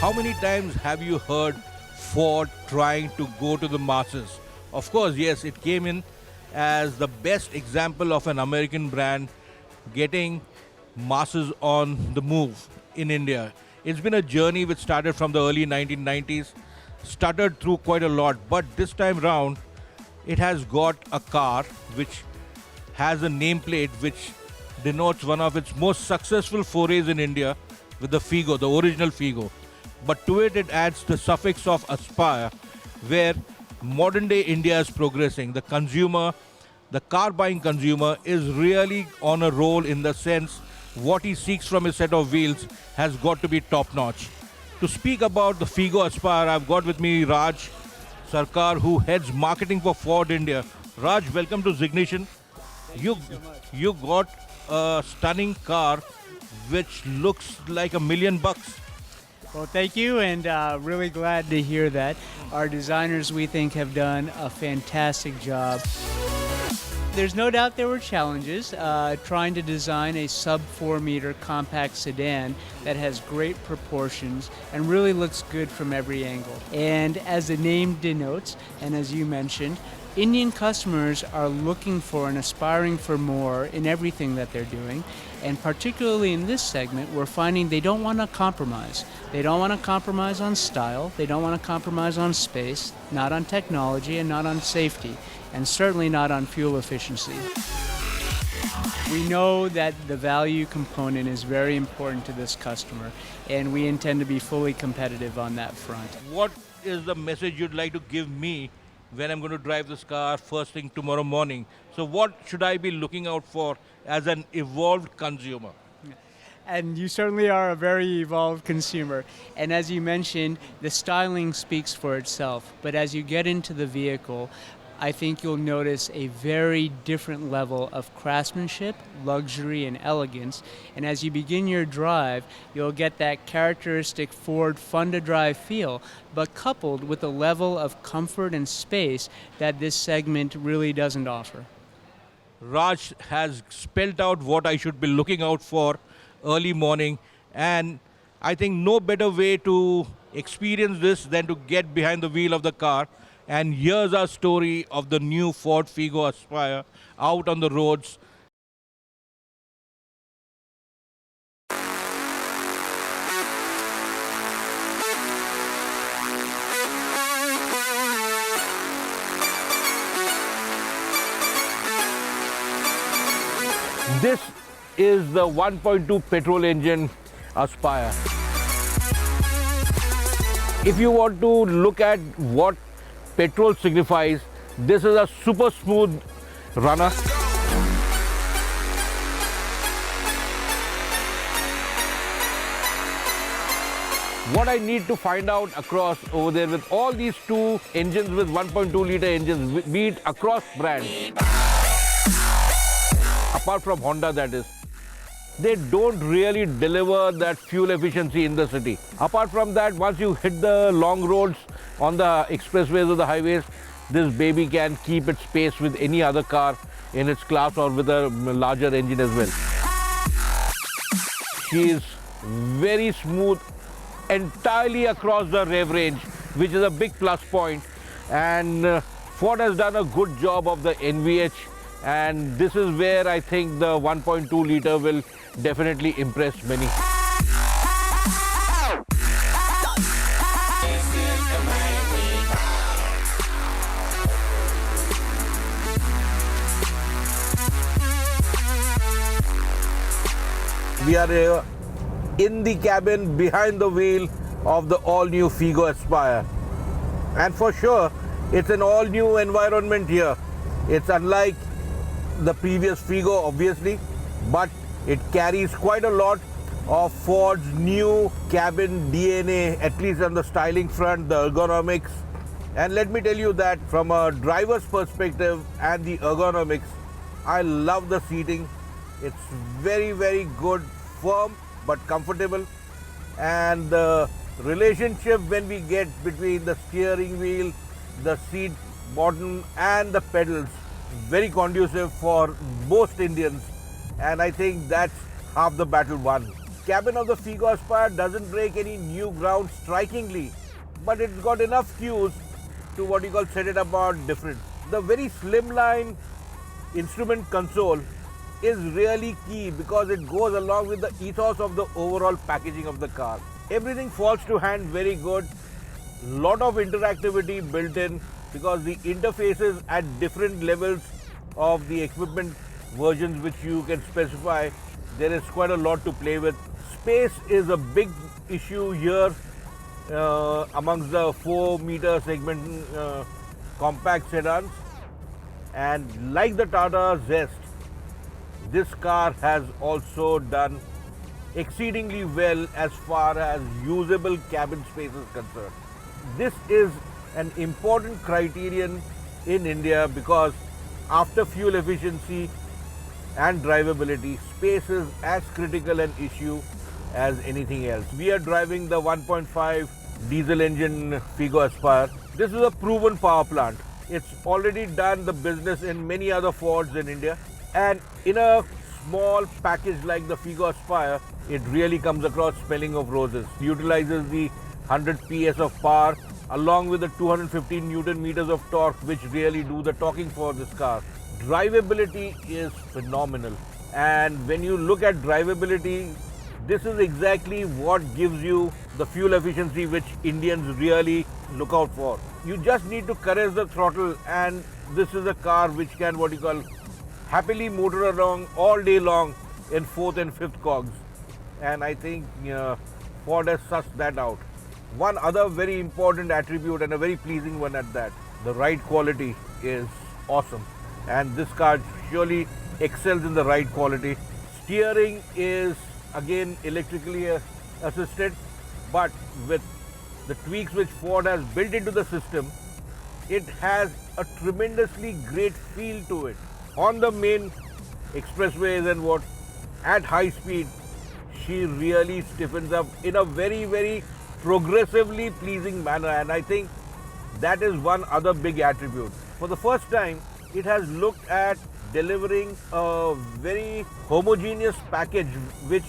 How many times have you heard Ford trying to go to the masses? Of course, yes, it came in as the best example of an American brand getting masses on the move in India. It's been a journey which started from the early 1990s, stuttered through quite a lot, but this time round, it has got a car which has a nameplate which denotes one of its most successful forays in India with the Figo, the original Figo. But to it adds the suffix of Aspire, where modern day India is progressing. The consumer, the car buying consumer, is really on a roll in the sense what he seeks from a set of wheels has got to be top notch. To speak about the Figo Aspire, I've got with me Raj Sarkar, who heads marketing for Ford India. Raj, welcome to Zeegnition. You got a stunning car which looks like $1 million. Well, thank you, and really glad to hear that. Our designers, we think, have done a fantastic job. There's no doubt there were challenges trying to design a sub-4 meter compact sedan that has great proportions and really looks good from every angle. And as the name denotes, and as you mentioned, Indian customers are looking for and aspiring for more in everything that they're doing. And particularly in this segment, we're finding they don't want to compromise. They don't want to compromise on style, they don't want to compromise on space, not on technology, and not on safety, and certainly not on fuel efficiency. We know that the value component is very important to this customer, and we intend to be fully competitive on that front. What is the message you'd like to give me when I'm going to drive this car first thing tomorrow morning? So what should I be looking out for as an evolved consumer? And you certainly are a very evolved consumer. And as you mentioned, the styling speaks for itself. But as you get into the vehicle, I think you'll notice a very different level of craftsmanship, luxury, and elegance. And as you begin your drive, you'll get that characteristic Ford fun-to-drive feel, but coupled with a level of comfort and space that this segment really doesn't offer. Raj has spelled out what I should be looking out for early morning, and I think no better way to experience this than to get behind the wheel of the car. And here's our story of the new Ford Figo Aspire out on the roads. This is the 1.2 petrol engine Aspire. If you want to look at what petrol signifies, this is a super smooth runner. What I need to find out across over there with all these two engines with 1.2 liter engines, be it across brands, apart from Honda that is, they don't really deliver that fuel efficiency in the city. Apart from that, once you hit the long roads on the expressways or the highways, this baby can keep its pace with any other car in its class or with a larger engine as well. She is very smooth entirely across the rev range, which is a big plus point. And Ford has done a good job of the NVH, and this is where I think the 1.2 liter will definitely impress many. We are here in the cabin behind the wheel of the all-new Figo Aspire. And for sure, it's an all-new environment here. It's unlike the previous Figo, obviously, but it carries quite a lot of Ford's new cabin DNA, at least on the styling front, the ergonomics. And let me tell you that from a driver's perspective and the ergonomics, I love the seating. It's very, very good, firm, but comfortable. And the relationship when we get between the steering wheel, the seat bottom and the pedals, very conducive for most Indians. And I think that's half the battle won. cabin of the Figo Aspire doesn't break any new ground strikingly, but it's got enough cues to what you call set it apart different. The very slimline instrument console is really key because it goes along with the ethos of the overall packaging of the car. Everything falls to hand very good. Lot of interactivity built in because the interfaces at different levels of the equipment versions which you can specify, there is quite a lot to play with. Space is a big issue here amongst the 4-meter segment compact sedans, and like the Tata Zest, this car has also done exceedingly well as far as usable cabin space is concerned. This is an important criterion in India because after fuel efficiency and drivability, space is as critical an issue as anything else. We are driving the 1.5 diesel engine Figo Aspire. This is a proven power plant. It's already done the business in many other Fords in India, and in a small package like the Figo Aspire, it really comes across smelling of roses. Utilizes the 100 PS of power along with the 215 Newton meters of torque, which really do the talking for this car. Drivability is phenomenal, and when you look at drivability, this is exactly what gives you the fuel efficiency which Indians really look out for. You just need to caress the throttle, and this is a car which can what you call happily motor along all day long in 4th and 5th cogs, and I think Ford has sussed that out. One other very important attribute, and a very pleasing one at that, the ride quality is awesome, and this car surely excels in the ride quality. Steering is again electrically assisted, but with the tweaks which Ford has built into the system, it has a tremendously great feel to it. On the main expressways and what, at high speed, she really stiffens up in a very, very progressively pleasing manner, and I think that is one other big attribute. For the first time, it has looked at delivering a very homogeneous package which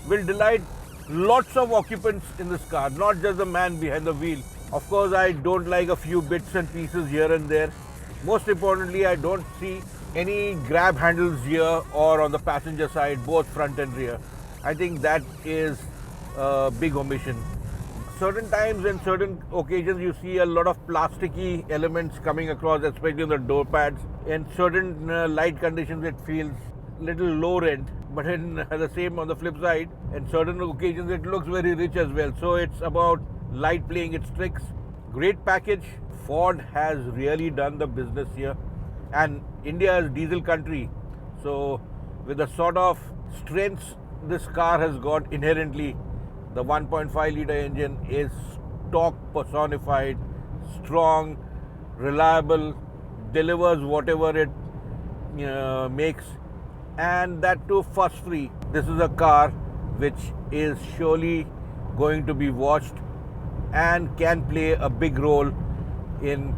will delight lots of occupants in this car, not just the man behind the wheel. Of course, I don't like a few bits and pieces here and there. Most importantly, I don't see any grab handles here or on the passenger side, both front and rear. I think that is a big omission. Certain times and certain occasions you see a lot of plasticky elements coming across, especially on the door pads. In certain light conditions it feels little low rent, but in the same on the flip side, in certain occasions it looks very rich as well. So it's about light playing its tricks. Great package. Ford has really done the business here, and India is diesel country, so with the sort of strengths this car has got inherently, the 1.5 litre engine is torque personified, strong, reliable, delivers whatever it makes, and that too fuss free. This is a car which is surely going to be watched and can play a big role in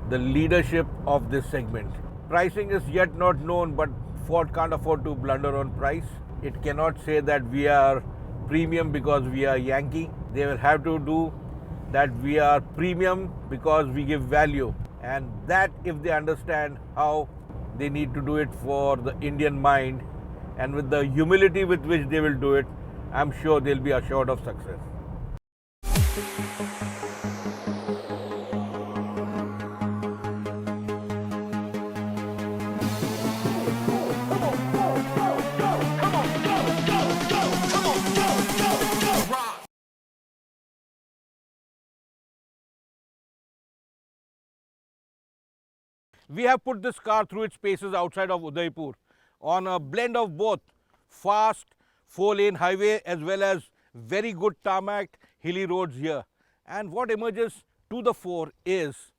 the leadership of this segment. Pricing is yet not known, but Ford can't afford to blunder on price. It cannot say that we are premium because we are Yankee. They will have to do that we are premium because we give value, and that if they understand how they need to do it for the Indian mind and with the humility with which they will do it, I'm sure they'll be assured of success. We have put this car through its paces outside of Udaipur on a blend of both fast 4-lane highway as well as very good tarmac hilly roads here. And what emerges to the fore is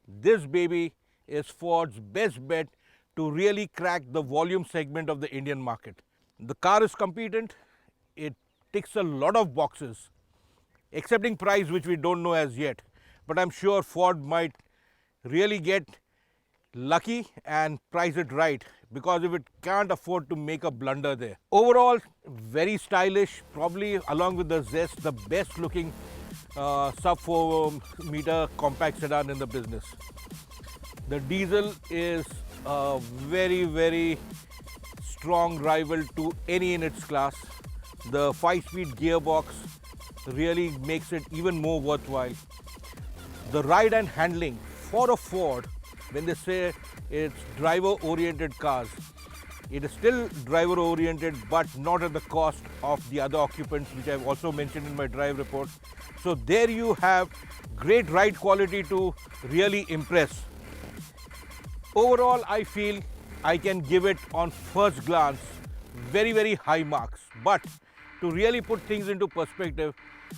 this baby is Ford's best bet to really crack the volume segment of the Indian market. The car is competent, it ticks a lot of boxes, excepting price, which we don't know as yet. But I'm sure Ford might really get lucky and price it right, because if it can't afford to make a blunder there. Overall, very stylish, probably along with the Zest, the best looking sub 4 meter compact sedan in the business. The diesel is a very, very strong rival to any in its class. The 5-speed gearbox really makes it even more worthwhile. The ride and handling for a Ford, when they say it's driver-oriented cars, it is still driver-oriented, but not at the cost of the other occupants, which I've also mentioned in my drive report. So there you have great ride quality to really impress. Overall, I feel I can give it on first glance very, very high marks. But to really put things into perspective,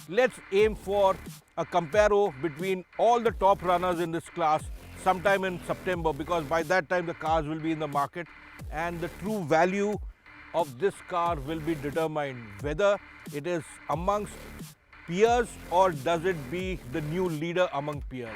let's aim for a comparo between all the top runners in this class sometime in September, because by that time the cars will be in the market and the true value of this car will be determined whether it is amongst peers or does it be the new leader among peers.